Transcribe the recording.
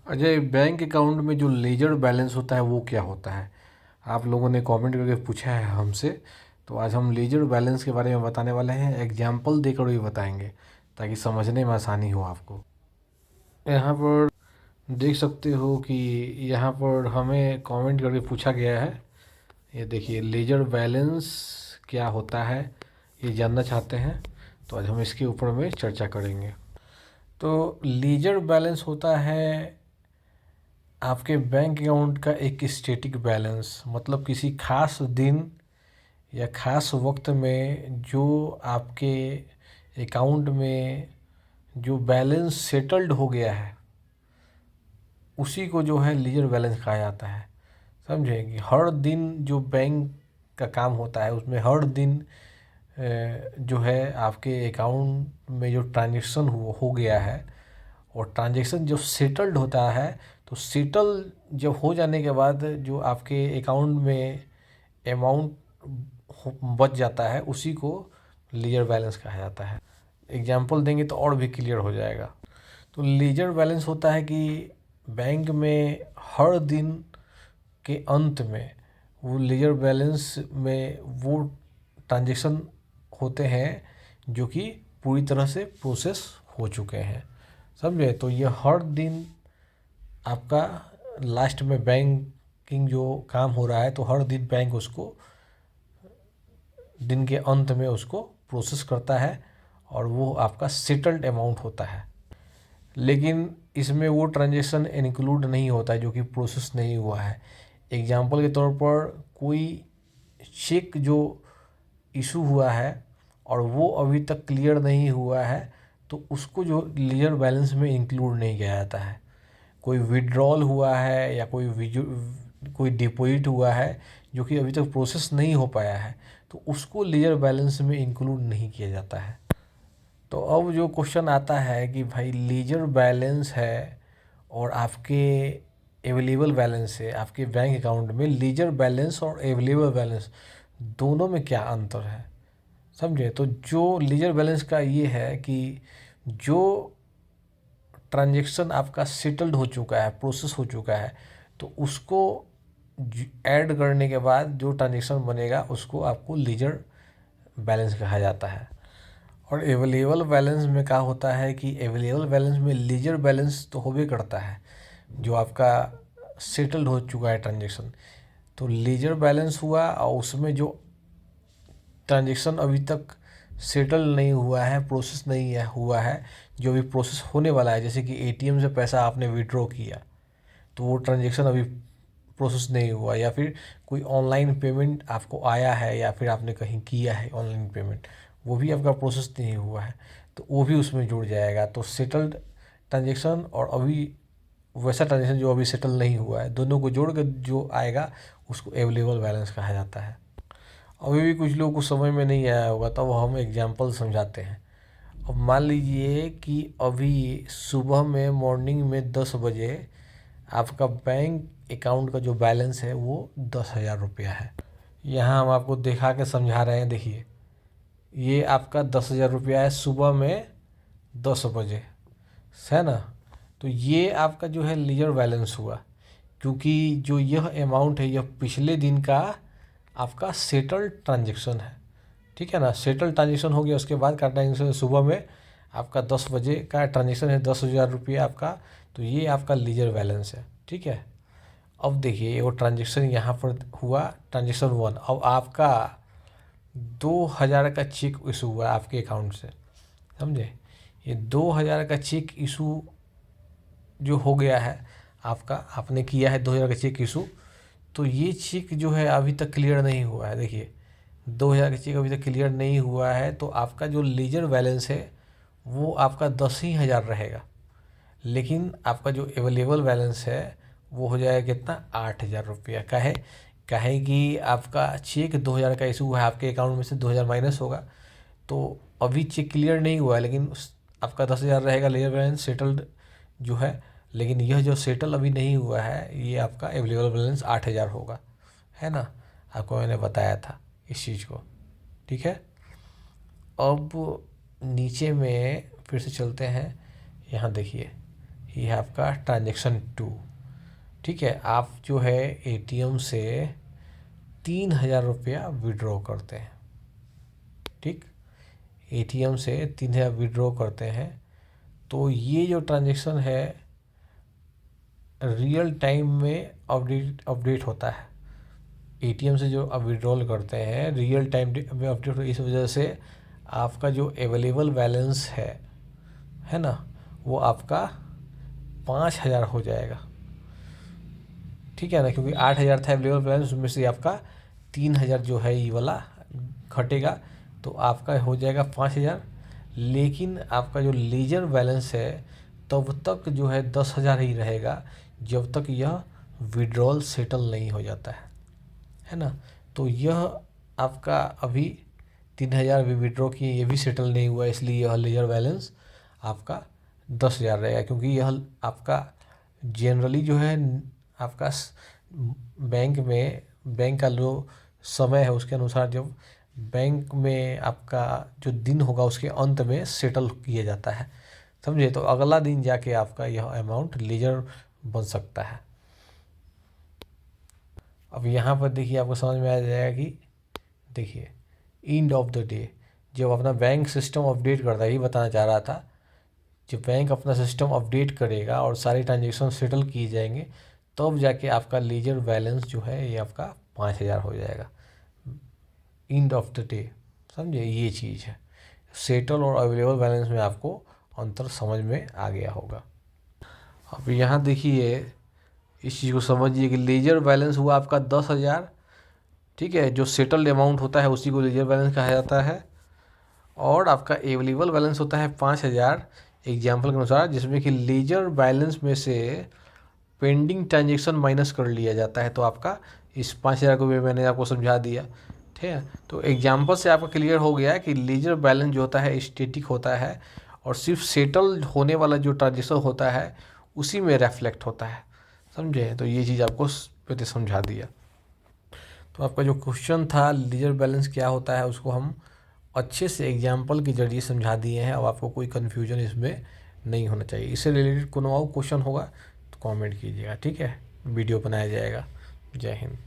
Ajay, bank account में जो ledger balance होता है वो क्या होता है? आप लोगों ने कमेंट करके पूछा है हमसे, तो आज हम लेजर बैलेंस के बारे में बताने वाले हैं। एग्जाम्पल देकर भी बताएंगे ताकि समझने में आसानी हो आपको। यहाँ पर देख सकते हो कि यहाँ पर हमें कमेंट करके पूछा गया है। ये देखिए, लेजर बैलेंस क्या होता है, ये जानना चाहते हैं, तो आज हम इसके ऊपर में चर्चा करेंगे। तो लेजर बैलेंस होता है आपके बैंक अकाउंट का एक स्टैटिक बैलेंस, मतलब किसी खास दिन या खास वक्त में जो आपके अकाउंट में जो बैलेंस सेटल्ड हो गया है उसी को जो है लीजर बैलेंस कहा जाता है। समझे कि हर दिन जो बैंक का काम होता है उसमें हर दिन जो है आपके अकाउंट में जो ट्रांजेक्शन हो गया है, और ट्रांजेक्शन जब सेटल्ड होता है तो सेटल जब हो जाने के बाद जो आपके अकाउंट में अमाउंट बच जाता है उसी को लीजर बैलेंस कहा जाता है। एग्जाम्पल देंगे तो और भी क्लियर हो जाएगा। तो लीजर बैलेंस होता है कि बैंक में हर दिन के अंत में वो लीजर बैलेंस में वो ट्रांजेक्शन होते हैं जो कि पूरी तरह से प्रोसेस हो चुके हैं। समझे? तो ये हर दिन आपका लास्ट में बैंकिंग जो काम हो रहा है तो हर दिन बैंक उसको दिन के अंत में उसको प्रोसेस करता है और वो आपका सेटल्ड अमाउंट होता है। लेकिन इसमें वो ट्रांजेक्शन इंक्लूड नहीं होता है जो कि प्रोसेस नहीं हुआ है। एग्जाम्पल के तौर पर कोई चेक जो इशू हुआ है और वो अभी तक क्लियर नहीं हुआ है तो उसको जो लीजर बैलेंस में इंक्लूड नहीं किया जाता है। कोई विड्रॉल हुआ है या कोई डिपॉजिट हुआ है जो कि अभी तक प्रोसेस नहीं हो पाया है तो उसको लीजर बैलेंस में इंक्लूड नहीं किया जाता है। तो अब जो क्वेश्चन आता है कि भाई लीजर बैलेंस है और आपके अवेलेबल बैलेंस है, आपके बैंक अकाउंट में लीजर बैलेंस और अवेलेबल बैलेंस दोनों में क्या अंतर है? समझे? तो जो लीजर बैलेंस का ये है कि जो ट्रांजेक्शन आपका सेटल्ड हो चुका है, प्रोसेस हो चुका है, तो उसको ऐड करने के बाद जो ट्रांजेक्शन बनेगा उसको आपको लीजर बैलेंस कहा जाता है। और अवेलेबल बैलेंस में क्या होता है कि अवेलेबल बैलेंस में लीजर बैलेंस तो होबे करता है जो आपका सेटल्ड हो चुका है ट्रांजेक्शन। तो लीजर बैलेंस हुआ और उसमें जो ट्रांजेक्शन अभी तक सेटल नहीं हुआ है, प्रोसेस नहीं है हुआ है, जो अभी प्रोसेस होने वाला है, जैसे कि एटीएम से पैसा आपने विड्रॉ किया तो वो ट्रांजेक्शन अभी प्रोसेस नहीं हुआ, या फिर कोई ऑनलाइन पेमेंट आपको आया है या फिर आपने कहीं किया है ऑनलाइन पेमेंट, वो भी आपका प्रोसेस नहीं हुआ है तो वो भी उसमें जुड़ जाएगा। तो सेटल्ड ट्रांजेक्शन और अभी वैसा ट्रांजेक्शन जो अभी सेटल नहीं हुआ है, दोनों को जोड़ कर जो आएगा उसको अवेलेबल बैलेंस कहा जाता है। अभी भी कुछ लोगों को समझ में नहीं आया होगा तो हम एग्जांपल समझाते हैं। अब मान लीजिए कि अभी सुबह में मॉर्निंग में 10 बजे आपका बैंक अकाउंट का जो बैलेंस है वो 10,000 रुपया है। यहाँ हम आपको दिखा के समझा रहे हैं। देखिए, ये आपका 10,000 रुपया है सुबह में 10 बजे, है ना? तो ये आपका जो है लीजर बैलेंस हुआ, क्योंकि जो यह अमाउंट है यह पिछले दिन का आपका सेटल्ड ट्रांजेक्शन है। ठीक है ना? सेटल ट्रांजेक्शन हो गया, उसके बाद का ट्रांजेक्शन सुबह में आपका 10 बजे का ट्रांजेक्शन है 10,000 रुपया आपका, तो ये आपका लीजर बैलेंस है। ठीक है? अब देखिए वो ट्रांजेक्शन यहाँ पर हुआ, ट्रांजेक्शन 1। अब आपका 2,000 का चेक इशू हुआ आपके अकाउंट से। समझे? ये 2,000 का चेक इशू जो हो गया है आपका, आपने किया है 2,000 का चेक इशू, तो ये चेक जो है अभी तक क्लियर नहीं हुआ है। देखिए, 2,000 का चेक अभी तक क्लियर नहीं हुआ है तो आपका जो लीजर बैलेंस है वो आपका 10,000 रहेगा। लेकिन आपका जो अवेलेबल बैलेंस है वो हो जाएगा कितना? 8,000 रुपया। काहे कि आपका चेक 2,000 का इशू है, आपके अकाउंट में से 2,000 माइनस होगा, तो अभी चेक क्लियर नहीं हुआ है लेकिन आपका 10,000 रहेगा लीजर बैलेंस सेटल्ड जो है। लेकिन यह जो सेटल अभी नहीं हुआ है ये आपका अवेलेबल बैलेंस 8,000 होगा, है ना? आपको मैंने बताया था इस चीज़ को। ठीक है? अब नीचे में फिर से चलते हैं। यहाँ देखिए, ये है आपका ट्रांजेक्शन 2। ठीक है, आप जो है एटीएम से 3,000 रुपया विड्रॉ करते हैं। ठीक, एटीएम से 3,000 विड्रॉ करते हैं, तो ये जो ट्रांजेक्शन है रियल टाइम में अपडेट होता है। एटीएम से जो आप विड्रॉल करते हैं रियल टाइम में अपडेट, इस वजह से आपका जो अवेलेबल बैलेंस है ना, वो आपका 5,000 हो जाएगा। ठीक है ना, क्योंकि 8,000 था अवेलेबल बैलेंस, उसमें से आपका 3,000 जो है ये वाला घटेगा, तो आपका हो जाएगा 5,000। लेकिन आपका जो लीजर बैलेंस है तब तक जो है 10,000 ही रहेगा, जब तक यह विड्रॉल सेटल नहीं हो जाता है ना। तो यह आपका अभी 3,000 भी विड्रॉ किए, ये भी सेटल नहीं हुआ, इसलिए यह लीजर बैलेंस आपका 10,000 रहेगा। क्योंकि यह आपका जनरली जो है आपका बैंक का जो समय है उसके अनुसार जब बैंक में आपका जो दिन होगा उसके अंत में सेटल किया जाता है, समझे। तो अगला दिन जाके आपका यह अमाउंट लीजर बन सकता है। अब यहाँ पर देखिए आपको समझ में आ जाएगा कि देखिए एंड ऑफ द डे जब अपना बैंक सिस्टम अपडेट करता है, ये बताना चाह रहा था, जब बैंक अपना सिस्टम अपडेट करेगा और सारे ट्रांजेक्शन सेटल किए जाएंगे तब जाके आपका लीजर बैलेंस जो है ये आपका 5,000 हो जाएगा एंड ऑफ द डे, समझे। ये चीज़ है, सेटल और अवेलेबल बैलेंस में आपको अंतर समझ में आ गया होगा। अब यहाँ देखिए इस चीज़ को समझिए कि लीजर बैलेंस हुआ आपका 10,000। ठीक है, जो सेटल्ड अमाउंट होता है उसी को लीजर बैलेंस कहा जाता है। और आपका अवेलेबल बैलेंस होता है 5,000 एग्जाम्पल के अनुसार, जिसमें कि लीजर बैलेंस में से पेंडिंग ट्रांजेक्शन माइनस कर लिया जाता है। तो आपका इस 5,000 को भी मैंने आपको समझा दिया। ठीक है, तो एग्जाम्पल से आपका क्लियर हो गया कि लीजर बैलेंस जो होता है स्टैटिक होता है और सिर्फ सेटल होने वाला जो ट्रांजेक्शन होता है उसी में रेफ्लेक्ट होता है, समझे। तो ये चीज़ आपको मैंने समझा दिया। तो आपका जो क्वेश्चन था लीजर बैलेंस क्या होता है उसको हम अच्छे से एग्जाम्पल के जरिए समझा दिए हैं। अब आपको कोई कन्फ्यूजन इसमें नहीं होना चाहिए। इससे रिलेटेड कोई और क्वेश्चन होगा तो कमेंट कीजिएगा, ठीक है, वीडियो बनाया जाएगा। जय हिंद।